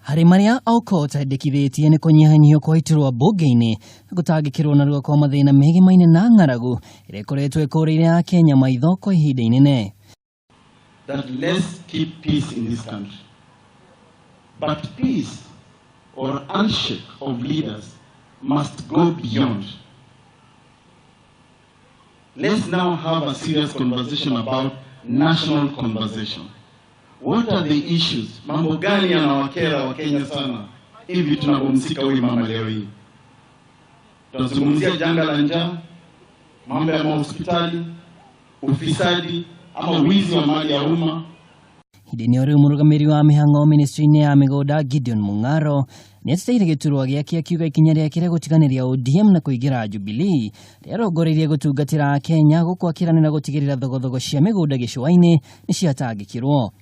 Hari maria aukota ndekithitie ni kunyihanyihio kwa iturwa bunge-ini na gutangikirwo narua kwa mathina megi maine na ng'aragu iria ikoretwo ikuuriire a Kenya maitho kwa ihinda inene. That let's keep peace in this country. But peace or handshake of leaders must go beyond. Let's now have a serious conversation about national conversation. What are the issues? Mambo gani yanawakera wa Kenya sana hivi tunapomsika huyu mama leo hii? Tunazungumzia janga la njaa, mambo ya hospitali, ufisadi ama wizi wa mali ya umma. Hidini ori umurugamiri wa mihango ministry-ini ya migoda Gideon Mung'aro ni atiteire giturwa giake akiuga ikinya riake gutiganiria ODM na kuigira Jubilee riarongoreirie gutungatira Kenya gukwakiranira gutigirira thogothogo cia migoda gicua-ini ni ciatangikirwo.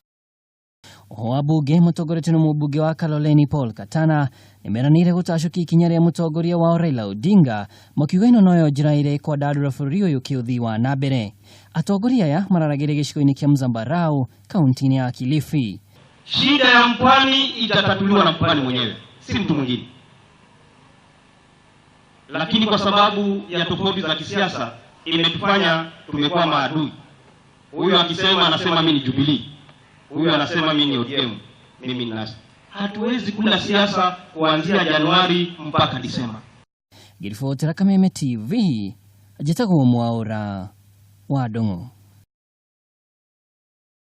Oho abunge mutongoretie ni mubunge wa Kaloleni Paul Katana nimeranire gutacukia ikinya ria mutongoria wa Raila Odinga makiuga ino noyo njira ire kwa dadura bũrũri ũyũ kiuthi wa nambere. Atongoria aya mararagire gicigo-ini kia Mzambarau kaunti-ini ya Kilifi. Shida ya mpwani itatatuliwa na mpwani mwenyewe, si mtu mwingine. Lakini kwa sababu ya tofauti za kisiasa imetufanya tumekuwa maadui. Huyu akisema anasema mimi ni Jubilee. Huyu anasema mimi ni ODM, mimi ni NASA. Hatuwezi kula siasa kuanzia Januari mpaka Disemba. Girifotera Kameme TV, ajitago Mwaura wa Dongo.